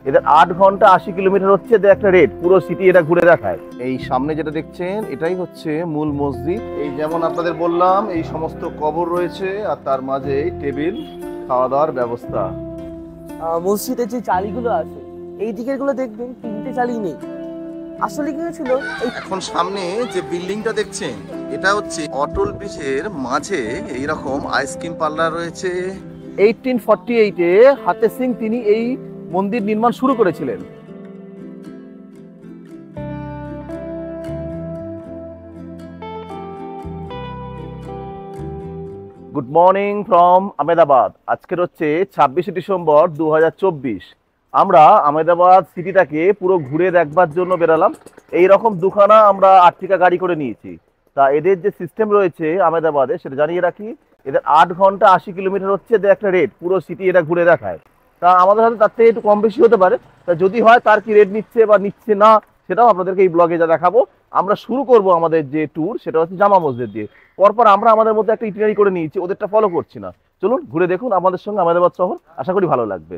এদের 8 ঘন্টা 80 কিলোমিটার হচ্ছে এদের একটা রেট, পুরো সিটি এটা ঘুরে দেখায়। এই সামনে যেটা দেখছেন এটাই হচ্ছে মূল মসজিদ। এই যেমন আপনাদের বললাম এই সমস্ত কবর রয়েছে আর তার মাঝে টেবিল, খাওয়া দাওয়ার ব্যবস্থা। মসজিদের যে চালিগুলো আছে এই দিকের গুলো দেখবেন 3টে চালি নেই। আসলে কি হয়েছিল, এখন সামনে যে বিল্ডিংটা দেখছেন এটা হচ্ছে অটল ব্রিজের মাঝে এইরকম আইসক্রিম পার্লার রয়েছে। 1848-এ হাতে সিং তিনি এই মন্দির নির্মাণ শুরু করেছিলেন। Good morning from Ahmedabad. আজকের হচ্ছে 26শে ডিসেম্বর 2024। আমরা আহমেদাবাদ সিটিটাকে পুরো ঘুরে দেখবার জন্য বেরালাম। এইরকম দুখানা আমরা আর্টিকা গাড়ি করে নিয়েছি। তা এদের যে সিস্টেম রয়েছে আহমেদাবাদে সেটা জানিয়ে রাখি, এদের 8 ঘন্টা 80 কিলোমিটার হচ্ছে এদের একটা রেট, পুরো সিটি এটা ঘুরে দেখায়। তা আমাদের হাতে তার থেকে একটু কম বেশি হতে পারে, তা যদি হয় তার কি রেট নিচ্ছে বা নিচ্ছে না সেটাও আপনাদেরকে এই ব্লগে যা দেখাবো। আমরা শুরু করব আমাদের যে ট্যুর সেটা হচ্ছে জামা মসজিদ দিয়ে। পরপর আমরা আমাদের মধ্যে একটা ইটিনারি করে নিয়েছি, ওদেরটা ফলো করছি না। চলুন ঘুরে দেখুন আমাদের সঙ্গে আহমেদাবাদ শহর, আশা করি ভালো লাগবে।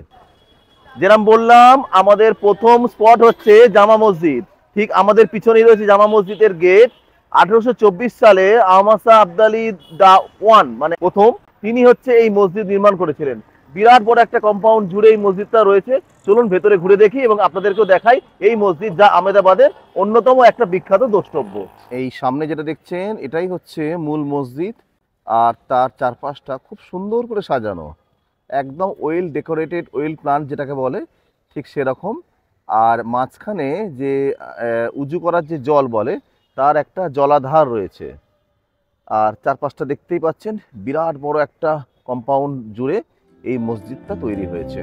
যেরকম বললাম আমাদের প্রথম স্পট হচ্ছে জামা মসজিদ। ঠিক আমাদের পিছনেই রয়েছে জামা মসজিদের গেট। 1824 সালে আহমদ শাহ আবদালি দা ওয়ান মানে প্রথম, তিনি হচ্ছে এই মসজিদ নির্মাণ করেছিলেন। বিরাট বড় একটা কম্পাউন্ড জুড়ে এই মসজিদটা রয়েছে। চলুন ভেতরে ঘুরে দেখি এবং আপনাদেরকেও দেখাই এই মসজিদ, যা আহমেদাবাদের অন্যতম একটা বিখ্যাত দ্রষ্টব্য। এই সামনে যেটা দেখছেন এটাই হচ্ছে মূল মসজিদ আর তার চারপাশটা খুব সুন্দর করে সাজানো, একদম ওয়েল ডেকোরেটেড, ওয়েল প্ল্যান্ট যেটাকে বলে ঠিক সেরকম। আর মাঝখানে যে উজু করার যে জল বলে তার একটা জলাধার রয়েছে। আর চারপাশটা দেখতেই পাচ্ছেন, বিরাট বড় একটা কম্পাউন্ড জুড়ে এই মসজিদটা তৈরি হয়েছে।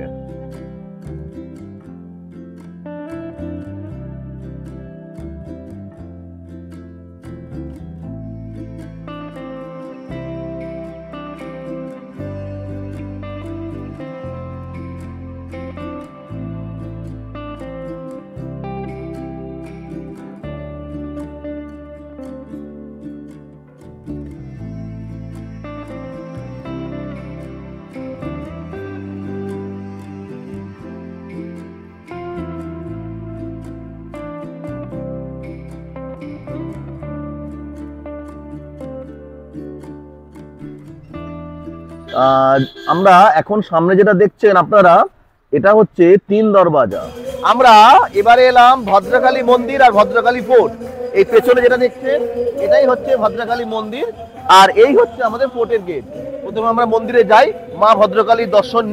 আমরা এখন সামনে যেটা দেখছেন আপনারা, এটা হচ্ছে 3 দরওয়াজা। আমরা এবারে এলাম ভদ্রকালী মন্দির আর ভদ্রকালী ফোর্ট। এই পেছনে যেটা দেখছেন এটাই হচ্ছে ভদ্রকালী মন্দির আর এই হচ্ছে আমাদের ফোর্টের গেট। প্রথমে আমরা মন্দিরে যাই, মা ভদ্রকালীর দর্শন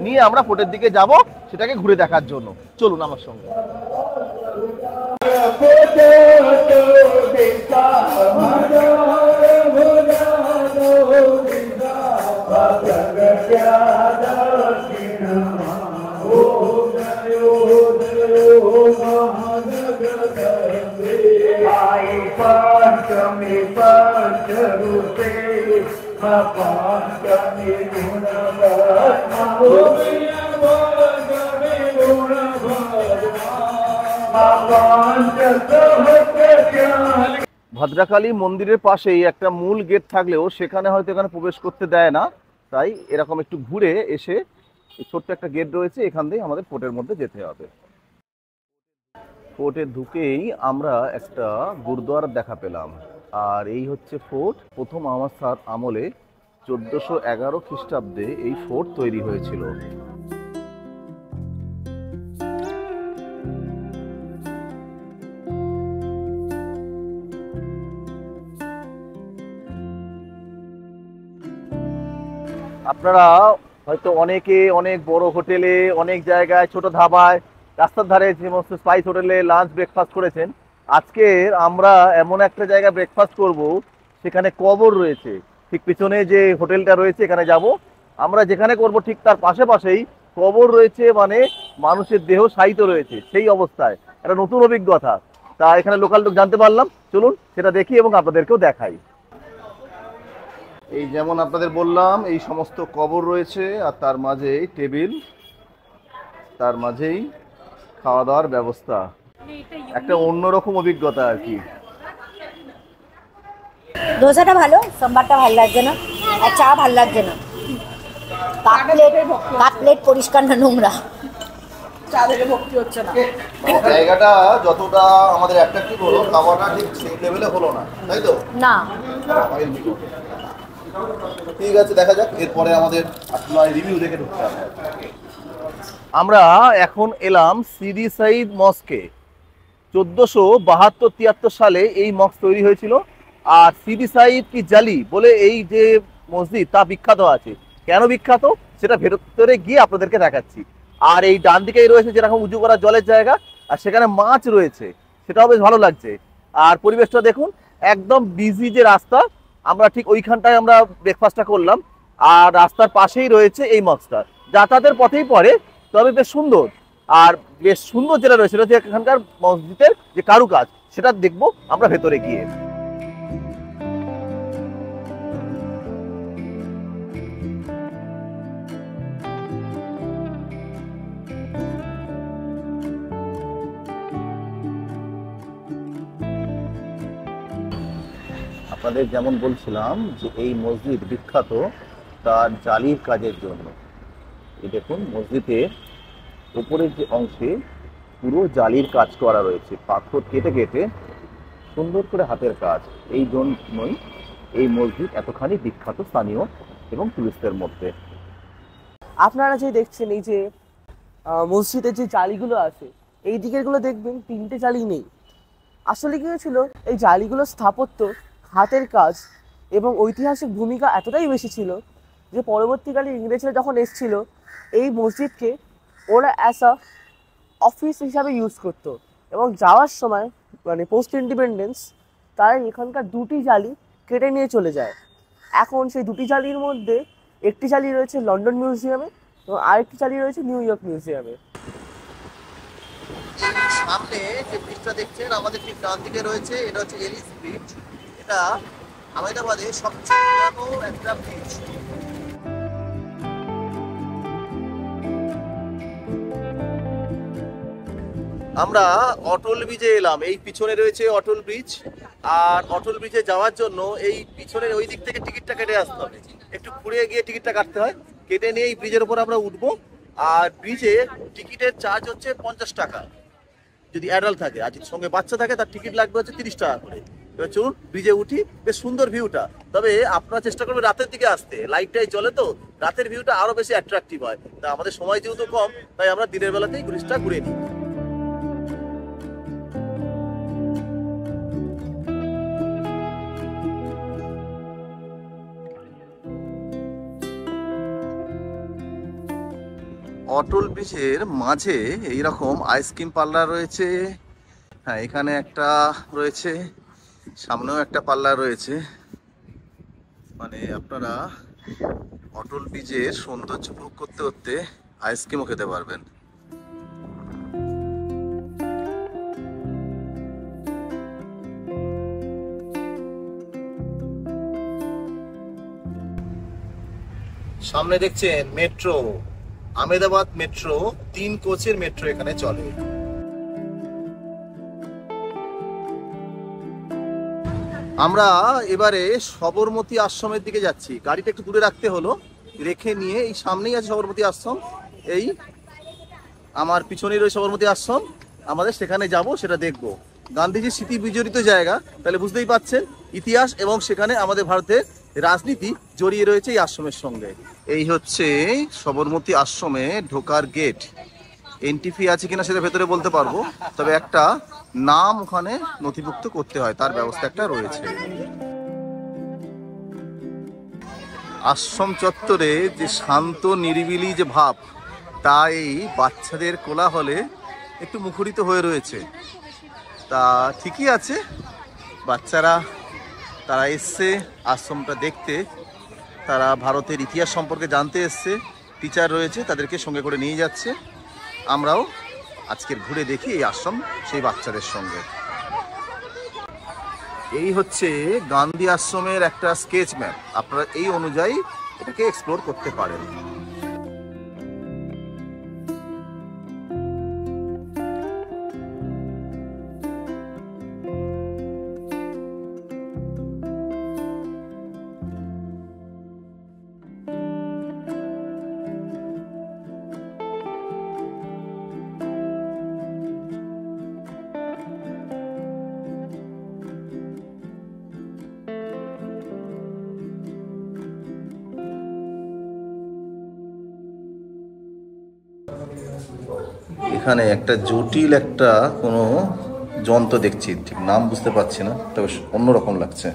নিয়ে আমরা ফোর্টের দিকে যাব সেটাকে ঘুরে দেখার জন্য। চলুন আমার সঙ্গে। ভদ্রকালী মন্দিরের পাশেই একটা মূল গেট থাকলেও সেখানে হয়তো এখানে প্রবেশ করতে দেয় না, তাই এরকম একটু ঘুরে এসে ছোট্ট একটা গেট রয়েছে, এখান দিয়ে আমাদের ফোর্টের মধ্যে যেতে হবে। ফোর্টে ঢুকেই আমরা একটা গুরুদ্বারা দেখা পেলাম। আর এই হচ্ছে ফোর্ট। প্রথম আহমদ শাহর আমলে 1411 খ্রিস্টাব্দে এই ফোর্ট তৈরি হয়েছিল। আপনারা হয়তো অনেকে অনেক বড় হোটেলে, অনেক জায়গায়, ছোট ধাবায়, রাস্তার ধারে যে সমস্ত স্পাইস হোটেলে লাঞ্চ ব্রেকফাস্ট করেছেন। আজকে আমরা এমন একটা জায়গায় ব্রেকফাস্ট করব সেখানে কবর রয়েছে। ঠিক পিছনে যে হোটেলটা রয়েছে এখানে যাব আমরা, যেখানে করব ঠিক তার পাশেই কবর রয়েছে, মানে মানুষের দেহ শায়িত রয়েছে সেই অবস্থায়। একটা নতুন অভিজ্ঞতা, তা এখানে লোকাল লোক জানতে পারলাম। চলুন সেটা দেখি এবং আপনাদেরকেও দেখাই। এই যেমন আপনাদের বললাম এই সমস্ত কবর রয়েছে আর তার মাঝেই টেবিল, তার মাঝেই খাওয়া দাওয়ার ব্যবস্থা। একটা অন্যরকম অভিজ্ঞতা আর কি। ধোসাটা ভালো, সম্বারটা ভালো লাগছে না, আর চা ভালো লাগছে না। কাপ প্লেট পরিষ্কার না নোংরা। চা থেকে ভক্তি হচ্ছে না। মানে জায়গাটা যতটা আমাদের অ্যাট্রাকটিভ হলো, খাওয়াটা ঠিক সেই লেভেলে হলো না, তাই তো? না। ঠিক আছে, দেখা যাক এরপরে আমাদের আপনার রিভিউ দেখে ঢুকতে হবে। আমরা এখন এলাম সিদি সাইদ মস্কে। 1472-73 সালে এই মস্ক তৈরি হয়েছিল। আর সিদি সাইদ কি জালি বলে এই যে মসজিদ তা বিখ্যাত আছে। কেন বিখ্যাত সেটা ভেতরে গিয়ে আপনাদেরকে দেখাচ্ছি। আর এই ডান দিকেই রয়েছে যেরকম উঁচু করা জলের জায়গা, আর সেখানে মাছ রয়েছে, সেটাও বেশ ভালো লাগছে। আর পরিবেশটা দেখুন, একদম বিজি যে রাস্তা, আমরা ঠিক ওইখানটায় আমরা ব্রেকফাস্টটা করলাম। আর রাস্তার পাশেই রয়েছে এই মস্কটা, যাতায়াতের পথেই পড়ে, তবে বেশ সুন্দর। আর বেশ সুন্দর যেটা রয়েছে সেটা হচ্ছে এখানকার মসজিদের যে কারুকাজ, সেটা দেখবো আমরা ভেতরে গিয়ে। আপনাদের যেমন বলছিলাম যে এই মসজিদ বিখ্যাত তার জালির কাজের জন্য। এই দেখুন, মসজিদের উপরের যে অংশে পুরো জালির কাজ করা রয়েছে, পাথর কেটে কেটে সুন্দর করে হাতের কাজ। এই জন্যই এই মসজিদ এতখানি বিখ্যাত স্থানীয় এবং টুরিস্টদের মধ্যে। আপনারা যে দেখছেন এই যে মসজিদের যে জালিগুলো আছে, এই দিকের গুলো দেখবেন 3টে জালি নেই। আসলে কি হয়েছিল, এই জালিগুলো স্থাপত্য, হাতের কাজ এবং ঐতিহাসিক ভূমিকা এতটাই বেশি ছিল যে পরবর্তীকালে ইংরেজরা যখন এসেছিল, এই মসজিদকে ওরা অ্যাজ আ অফিস হিসাবে ইউজ করতো। এবং যাওয়ার সময় মানে পোস্ট ইন্ডিপেন্ডেন্স তারা এখানকার 2টি জালি কেটে নিয়ে চলে যায়। এখন সেই 2টি জালির মধ্যে একটি জালি রয়েছে লন্ডন মিউজিয়ামে এবং আরেকটি জালি রয়েছে নিউ ইয়র্ক মিউজিয়ামে। সামনে যে ব্রিজটা দেখছেন আমাদের ঠিক ডান দিকে রয়েছে, এটা হচ্ছে এলিস ব্রিজ। এটা আহমেদাবাদের সবচেয়ে পুরানো একটা ব্রিজ। আমরা অটল ব্রিজে এলাম। এই পিছনে রয়েছে অটল ব্রিজ। আর অটল ব্রিজে যাওয়ার জন্য এই পিছনের ওই দিক থেকে টিকিটটা কেটে আসতে হবে। একটু ঘুরে গিয়ে টিকিটটা কাটতে হয়, কেটে নিয়ে এই ব্রিজের উপর আমরা উঠবো। আর ব্রিজে টিকিটের চার্জ হচ্ছে 50 টাকা যদি অ্যাডাল্ট থাকে, আর যদি সঙ্গে বাচ্চা থাকে তার টিকিট লাগবে হচ্ছে 30 টাকা করে। এবার চলুন ব্রিজে উঠি। বেশ সুন্দর ভিউটা, তবে আপনারা চেষ্টা করবেন রাতের দিকে আসতে, লাইটটাই চলে তো রাতের ভিউটা আরো বেশি অ্যাট্রাকটিভ হয়। তা আমাদের সময় যেহেতু কম, তাই আমরা দিনের বেলাতেই ব্রিজটা ঘুরে নিই। অটল ব্রিজের মাঝে এইরকম আইসক্রিম পার্লার রয়েছে। হ্যাঁ, এখানে একটা রয়েছে, সামনেও একটা পার্লার রয়েছে। মানে আপনারা অটল ব্রিজের সৌন্দর্য উপভোগ করতে করতে আইসক্রিমও খেতে পারবেন। সামনে দেখছেন মেট্রো, আহমেদাবাদ মেট্রো, 3 কোচের মেট্রো এখানে চলে। আমরা এবারে সবরমতী আশ্রমের দিকে যাচ্ছি। গাড়িটা একটু দূরে রাখতে হলো, রেখে নিয়ে এই সামনেই আছে সবরমতী আশ্রম। এই আমার পিছনেই রয়েছে সবরমতী আশ্রম, আমাদের সেখানে যাব, সেটা দেখব। গান্ধীজির স্মৃতি বিজড়িত জায়গা, তাহলে বুঝতেই পারছেন ইতিহাস এবং সেখানে আমাদের ভারতের রাজনীতি জড়িয়ে রয়েছে এই আশ্রমের সঙ্গে। এই হচ্ছে সবরমতী আশ্রমে ঢোকার গেট। এন্ট্রি ফি আছে কিনা সেটা ভেতরে বলতে পারবো, তবে একটা নাম ওখানে নথিভুক্ত করতে হয়, তার ব্যবস্থা একটা রয়েছে। আশ্রম চত্বরে যে শান্ত নিরিবিলি যে ভাব, তা এই বাচ্চাদের কোলাহলে একটু মুখরিত হয়ে রয়েছে। তা ঠিকই আছে, বাচ্চারা তারা এসছে আশ্রমটা দেখতে, তারা ভারতের ইতিহাস সম্পর্কে জানতে এসছে। টিচার রয়েছে, তাদেরকে সঙ্গে করে নিয়ে যাচ্ছে। আমরাও আজকের ঘুরে দেখি এই আশ্রম সেই বাচ্চাদের সঙ্গে। এই হচ্ছে গান্ধী আশ্রমের একটা স্কেচ ম্যাপ, আপনারা এই অনুযায়ী এটাকে এক্সপ্লোর করতে পারেন। এখানে একটা জটিল একটা কোনো যন্ত্র দেখছি, ঠিক নাম বুঝতে পারছি না, তবে অন্যরকম লাগছে।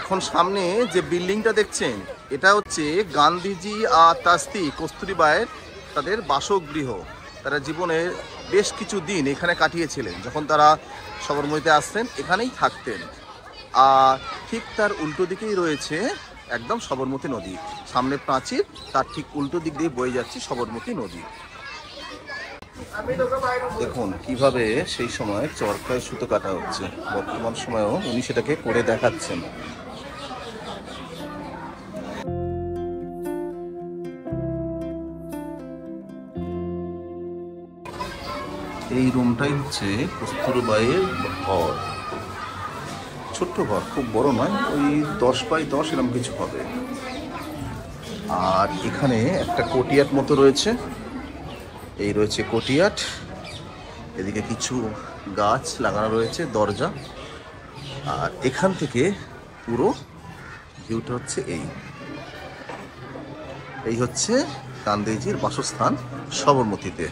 এখন সামনে যে বিল্ডিংটা দেখছেন এটা হচ্ছে গান্ধীজি আর তার স্ত্রী কস্তুরীবায়ের তাদের বাসগৃহ। তারা জীবনের বেশ কিছু দিন এখানে কাটিয়েছিলেন, যখন তারা সবরমতীতে আসতেন এখানেই থাকতেন। আর ঠিক তার উল্টো দিকেই রয়েছে একদম সবরমতী নদী, সামনে প্রাচীর, তার ঠিক উল্টো দিক দিয়ে বয়ে যাচ্ছে সবরমতী নদী। দেখুন কিভাবে সেই সময় চরকায় সুতো কাটা হচ্ছে, বর্তমান সময়েও উনি সেটাকে করে দেখাচ্ছেন। এই রুমটাই হচ্ছে কস্তুরবাইয়ের ঘর, ছোট্ট ঘর, খুব বড় নয়, ওই 10 বাই 10 এরকম কিছু হবে। আর এখানে একটা কোটিয়াট মতো রয়েছে, এই রয়েছে কোটিয়াট, এদিকে কিছু গাছ লাগানো রয়েছে, দরজা। আর এখান থেকে পুরো ভিউটা হচ্ছে এই হচ্ছে গান্ধীজির বাসস্থান সবরমতীতে।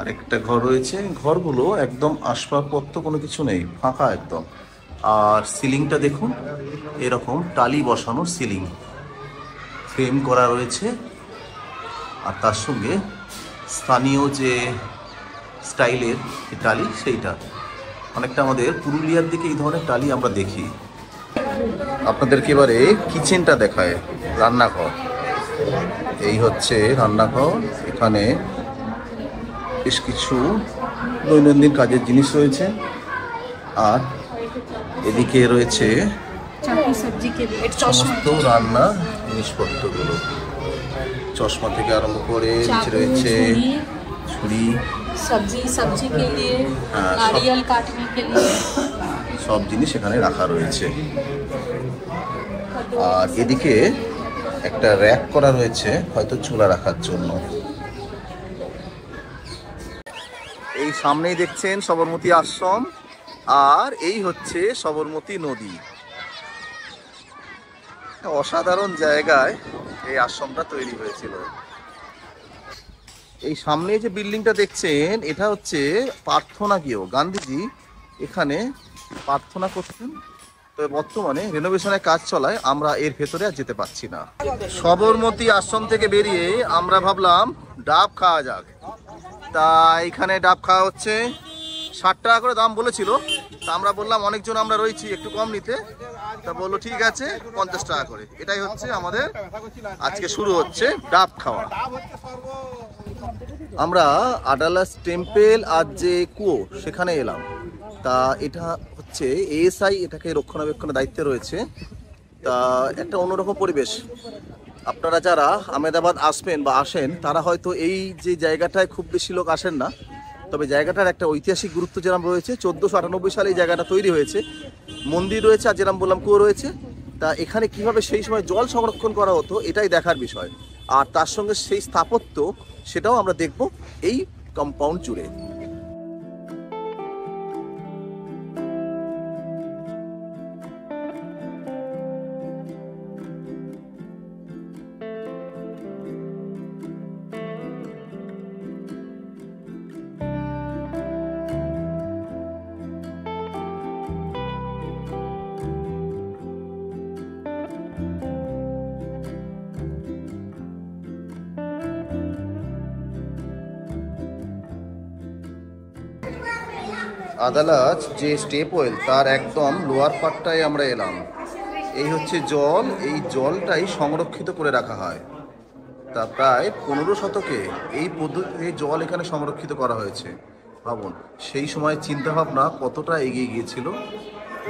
আরেকটা ঘর রয়েছে, ঘরগুলো একদম আসবাবপত্র কোনো কিছু নেই, ফাঁকা একদম। আর সিলিংটা দেখুন, এরকম টালি বসানো সিলিং, ফ্রেম করা রয়েছে। আর তার সঙ্গে স্থানীয় যে স্টাইলের টালি, সেইটা অনেকটা আমাদের পুরুলিয়ার দিকে এই ধরনের টালি আমরা দেখি। আপনাদেরকে এবারে কিচেনটা দেখায়, রান্নাঘর। এই হচ্ছে রান্নাঘর, এখানে বেশ কিছু দৈনন্দিন কাজের জিনিস রয়েছে। আর এদিকে রয়েছে সমস্ত রান্নার জিনিসপত্রগুলো, চশমা থেকে আরম্ভ করে নিচে রয়েছে ছুরি, सब्जी के लिए, नारियल काटने के लिए সব জিনিস এখানে রাখা রয়েছে। আর এদিকে একটা র্যাক করা রয়েছে, হয়তো চুলা রাখার জন্য। এই সামনেই দেখছেন সবরমতী আশ্রম, আর এই হচ্ছে সবরমতী নদী। অসাধারণ জায়গায় এই আশ্রমটা তৈরি হয়েছিল। এই সামনে যে বিল্ডিংটা দেখছেন এটা হচ্ছে প্রার্থনা গৃহ, গান্ধীজি এখানে প্রার্থনা করতেন। তবে বর্তমানে রেনোভেশনের কাজ চলায় আমরা এর ভেতরে আর যেতে পারছি না। সবরমতী আশ্রম থেকে বেরিয়ে আমরা ভাবলাম ডাব খাওয়া যাক, তা এখানে ডাব খাওয়া হচ্ছে। 60 টাকা করে দাম বলেছিল, তা আমরা বললাম অনেকজন আমরা রয়েছি, একটু কম নিতে, তা বললো ঠিক আছে 50 টাকা করে। এটাই হচ্ছে আমাদের আজকে শুরু হচ্ছে ডাব খাওয়া। আমরা আডালাস টেম্পল আর যে কুয়ো সেখানে এলাম। তা এটা হচ্ছে এএসআই এটাকে রক্ষণাবেক্ষণের দায়িত্বে রয়েছে। তা একটা অন্যরকম পরিবেশ। আপনারা যারা আহমেদাবাদ আসবেন বা আসেন তারা হয়তো এই যে জায়গাটায় খুব বেশি লোক আসেন না, তবে জায়গাটার একটা ঐতিহাসিক গুরুত্ব যেরকম রয়েছে। 1498 সালে এই জায়গাটা তৈরি হয়েছে, মন্দির রয়েছে আর যেরকম বললাম কুয়ো রয়েছে। তা এখানে কিভাবে সেই সময় জল সংরক্ষণ করা হতো এটাই দেখার বিষয়। আর তার সঙ্গে সেই স্থাপত্য সেটাও আমরা দেখব এই কম্পাউন্ড জুড়ে। আদালত যে স্টেপ ওয়েল তার একদম লোয়ার পার্টটায় আমরা এলাম। এই হচ্ছে জল, এই জলটাই সংরক্ষিত করে রাখা হয়। তা প্রায় 15 শতকে এই পদ্ধতিতে জল এখানে সংরক্ষিত করা হয়েছে। ভাবুন সেই সময় চিন্তাভাবনা কতটা এগিয়ে গিয়েছিল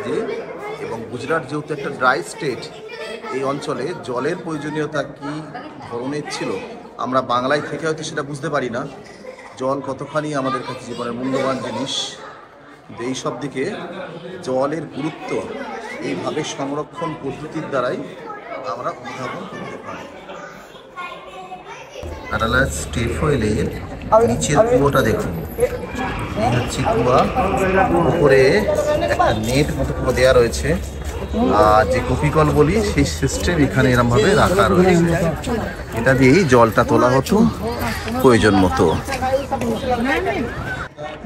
যে, এবং গুজরাট যেহেতু একটা ড্রাই স্টেট, এই অঞ্চলে জলের প্রয়োজনীয়তা কী ধরনের ছিল আমরা বাংলায় থেকে হয়তো সেটা বুঝতে পারি না। জল কতখানি আমাদের কাছে জীবনের মূল্যবান জিনিস, এই সব দিকে জলের গুরুত্ব এইভাবে সংরক্ষণ পদ্ধতির দ্বারাই আমরা উদ্ভাবন করতে পারি। আডালা স্টেপ ওয়েলের নিচের কুয়োটা দেখুন, এই হচ্ছে কুয়া। উপরে একটা নেট মতো পুরো দেওয়া রয়েছে, আর যে কপিকল বলি সেই সিস্টেম এখানে এরকম ভাবে রাখা রয়েছে। এটা দিয়েই জলটা তোলা হতো প্রয়োজন মতো।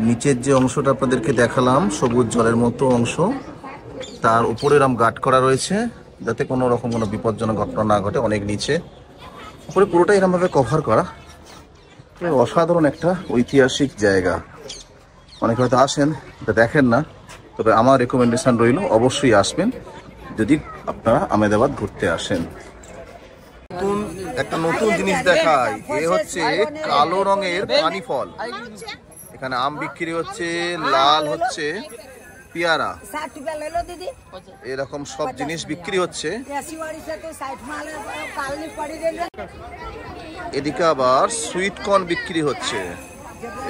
নিচের যে অংশটা আপনাদেরকে দেখালাম সবুজ জলের মতো অংশ, তার উপরে এরকম গার্ড করা রয়েছে যাতে কোনো রকম কোনো বিপজ্জনক ঘটনা না ঘটে। অনেক নিচে উপরে পুরোটা এরকমভাবে কভার করা। অসাধারণ একটা ঐতিহাসিক জায়গা। অনেকে হয়তো আসেন, এটা দেখেন না, তবে আমার রেকমেন্ডেশন রইল অবশ্যই আসবেন যদি আপনারা আহমেদাবাদ ঘুরতে আসেন। একটা নতুন জিনিস দেখায়, এ হচ্ছে কালো রঙের পানি ফল। এখানে আম বিক্রি হচ্ছে, লাল হচ্ছে পেয়ারা, এরকম সব জিনিস বিক্রি হচ্ছে। এদিকে আবার সুইট কর্ন বিক্রি হচ্ছে,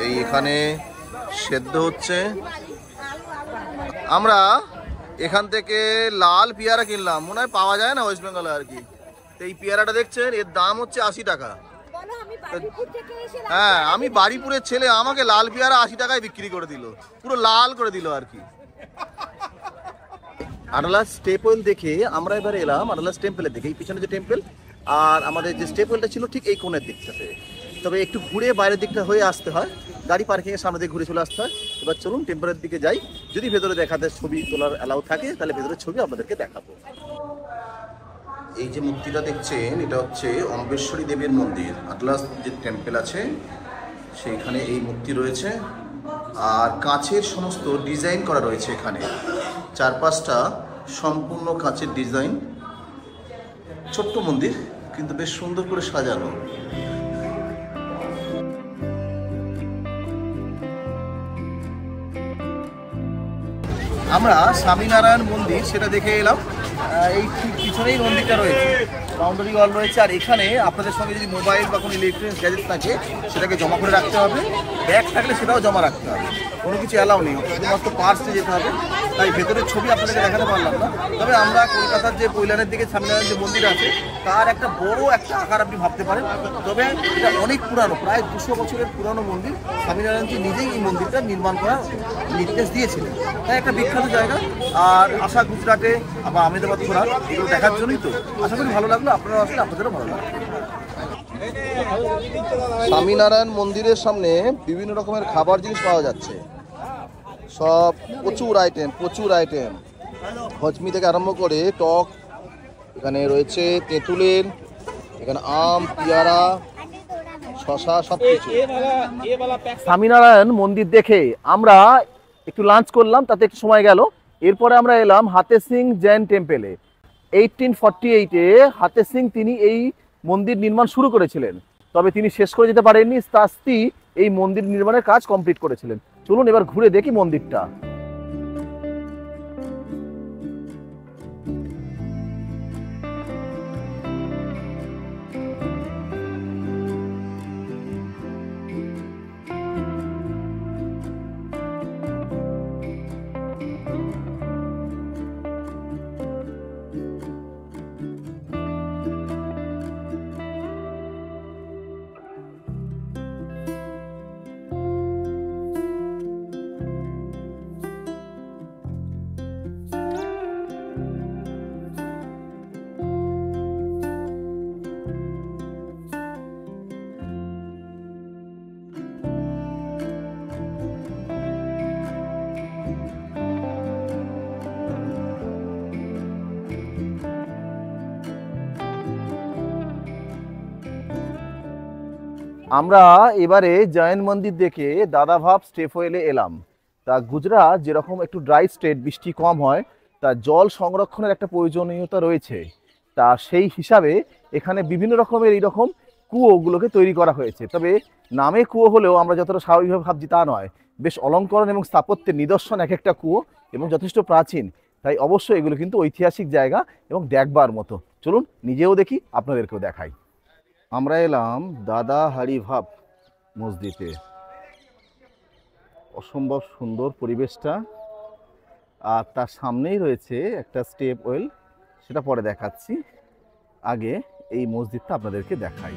এই এখানে সেদ্ধ হচ্ছে। আমরা এখান থেকে লাল পেয়ারা কিনলাম, মনে হয় পাওয়া যায় না ওয়েস্ট বেঙ্গলে আর কি। এই পেয়ারাটা দেখছেন, এর দাম হচ্ছে 80 টাকা। হ্যাঁ, আমি বাড়িপুরের ছেলে, আমাকে লাল পেয়ারা 80 টাকায় বিক্রি করে দিল, পুরো লাল করে দিল আর কি। আডালা স্টেপ ওয়েল দেখে আমরা এবারে এলাম আডালা টেম্পলের দিকে। এই পিছনে যে টেম্পল আর আমাদের যে স্টেপ ওয়েলটা ছিল ঠিক এই কোণের দিকটাতে, তবে একটু ঘুরে বাইরের দিকটা হয়ে আসতে হয়, গাড়ি পার্কিং এর সামনে দিয়ে ঘুরে চলে আসতে হয়। এবার চলুন টেম্পলের দিকে যাই, যদি ভেতরে দেখাতে ছবি তোলার অ্যালাউ থাকে তাহলে ভেতরের ছবি আপনাদেরকে দেখাবো। এই যে মূর্তিটা দেখছেন, এটা হচ্ছে অম্বেশ্বরী দেবীর মন্দির। আটলাস যে টেম্পল আছে সেইখানে এই মূর্তি রয়েছে, আর কাঁচের সমস্ত ডিজাইন করা রয়েছে এখানে। চারপাশটা সম্পূর্ণ কাঁচের ডিজাইন। ছোট্ট মন্দির কিন্তু বেশ সুন্দর করে সাজানো। আমরা স্বামীনারায়ণ মন্দির সেটা দেখে এলাম। এই ঠিক পিছনেই মন্দিরটা রয়েছে, বাউন্ডারি ওয়াল রয়েছে। আর এখানে আপনাদের সঙ্গে যদি মোবাইল বা কোনো ইলেকট্রনিক্স গ্যাজেট থাকে সেটাকে জমা করে রাখতে হবে, ব্যাগ থাকলে সেটাও জমা রাখতে হবে, কোনো কিছু অ্যালাউ নেই, শুধুমাত্র পার্সে যেতে হবে। তাই ভেতরের ছবি আপনাদেরকে দেখাতে পারলাম না, তবে আমরা কলকাতার যে কৈলানের দিকে স্বামীনারায়ণ যে মন্দির আছে তার একটা বড় একটা আকার আপনি ভাবতে পারেন। তবে এটা অনেক পুরানো, প্রায় 200 বছরের পুরানো মন্দির। স্বামীনারায়ণজি নিজেই এই মন্দিরটা নির্মাণ করার নির্দেশ দিয়েছিলেন, তাই একটা বিখ্যাত জায়গা। আর আশা গুজরাটে আবার আহমেদাবাদ ঘোরা এগুলো দেখার জন্যই তো। আশা করি ভালো লাগলো, আপনারা আসলে আপনাদেরও ভালো লাগলো। স্বামীনারায়ণ মন্দিরের সামনে বিভিন্ন রকমের খাবার জিনিস পাওয়া যাচ্ছে, সব প্রচুর আইটেম, হজমি থেকে আরম্ভ করে টক, এখানে রয়েছে তেঁতুলের, এখানে আম, পেয়ারা, শশা, সব কিছু। স্বামীনারায়ণ মন্দির দেখে আমরা একটু লাঞ্চ করলাম, তাতে একটু সময় গেল। এরপরে আমরা এলাম হাতে সিং জৈন টেম্পেলে। 1848-এ হাতে সিং তিনি এই মন্দির নির্মাণ শুরু করেছিলেন, তবে তিনি শেষ করে যেতে পারেননি। তার স্ত্রী এই মন্দির নির্মাণের কাজ কমপ্লিট করেছিলেন। চলুন এবার ঘুরে দেখি মন্দিরটা। আমরা এবারে জৈন মন্দির দেখে দাদাভাব স্টেপওয়েলে এলাম। তা গুজরাট যেরকম একটু ড্রাই স্টেট, বৃষ্টি কম হয়, তা জল সংরক্ষণের একটা প্রয়োজনীয়তা রয়েছে। তা সেই হিসাবে এখানে বিভিন্ন রকমের এইরকম কুয়োগুলোকে তৈরি করা হয়েছে। তবে নামে কুয়ো হলেও আমরা যতটা স্বাভাবিকভাবে ভাবছি তা নয়, বেশ অলঙ্করণ এবং স্থাপত্যের নিদর্শন এক একটা কুয়ো, এবং যথেষ্ট প্রাচীন। তাই অবশ্যই এগুলো কিন্তু ঐতিহাসিক জায়গা এবং দেখবার মতো। চলুন নিজেও দেখি, আপনাদেরকেও দেখাই। আমরা এলাম দাদা হরিভাব মসজিদে। অসম্ভব সুন্দর পরিবেশটা, আর তার সামনেই রয়েছে একটা স্টেপ ওয়েল, সেটা পরে দেখাচ্ছি। আগে এই মসজিদটা আপনাদেরকে দেখাই।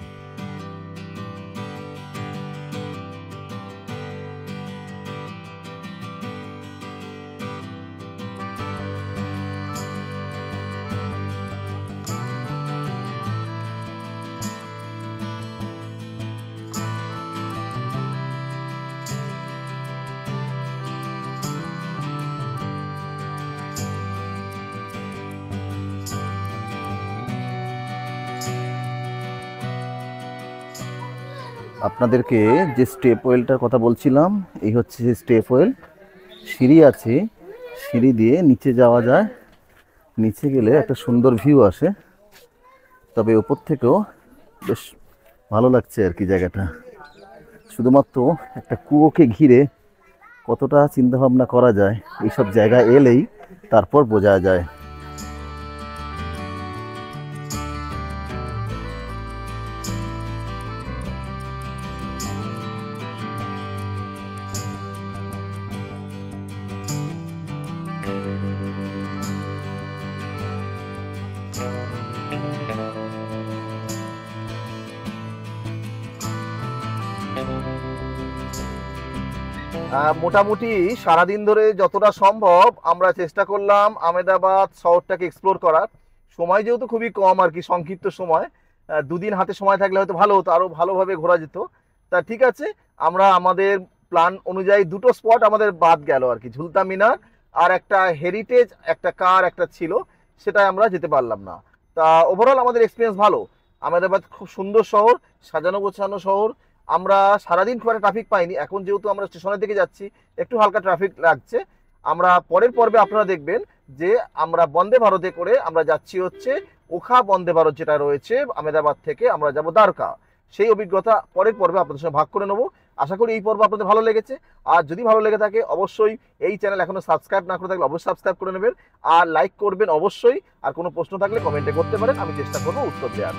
আপনাদেরকে যে স্টেপ ওয়েলটার কথা বলছিলাম, এই হচ্ছে যে স্টেপ ওয়েল। সিঁড়ি আছে, সিঁড়ি দিয়ে নিচে যাওয়া যায়। নিচে গেলে একটা সুন্দর ভিউ আসে, তবে উপর থেকেও বেশ ভালো লাগছে আর কি জায়গাটা। শুধুমাত্র একটা কুয়োকে ঘিরে কতটা চিন্তাভাবনা করা যায় এইসব জায়গা এলেই তারপর বোঝা যায়। মোটামুটি সারাদিন ধরে যতটা সম্ভব আমরা চেষ্টা করলাম আহমেদাবাদ শহরটাকে এক্সপ্লোর করার। সময় যেহেতু খুবই কম আর কি, সংক্ষিপ্ত সময়, দুদিন হাতে সময় থাকলে হয়তো ভালো হতো, আরও ভালোভাবে ঘোরা যেত। তা ঠিক আছে, আমরা আমাদের প্ল্যান অনুযায়ী দুটো স্পট আমাদের বাদ গেল আর কি, ঝুলতা মিনার আর একটা হেরিটেজ একটা কার একটা ছিল, সেটাই আমরা যেতে পারলাম না। তা ওভারঅল আমাদের এক্সপিরিয়েন্স ভালো। আহমেদাবাদ খুব সুন্দর শহর, সাজানো গোছানো শহর। আমরা সারাদিন খুব একটা ট্রাফিক পাইনি, এখন যেহেতু আমরা স্টেশনের দিকে যাচ্ছি একটু হালকা ট্রাফিক লাগছে। আমরা পরের পর্বে আপনারা দেখবেন যে আমরা বন্দে ভারতে করে আমরা যাচ্ছি হচ্ছে ওখা বন্দে ভারত যেটা রয়েছে আহমেদাবাদ থেকে, আমরা যাব দ্বারকা। সেই অভিজ্ঞতা পরের পর্বে আপনাদের সঙ্গে ভাগ করে নেবো। আশা করি এই পর্ব আপনাদের ভালো লেগেছে। আর যদি ভালো লেগে থাকে অবশ্যই এই চ্যানেল এখনো সাবস্ক্রাইব না করে থাকলে অবশ্যই সাবস্ক্রাইব করে নেবেন, আর লাইক করবেন অবশ্যই। আর কোনো প্রশ্ন থাকলে কমেন্টে করতে পারেন, আমি চেষ্টা করবো উত্তর দেওয়ার।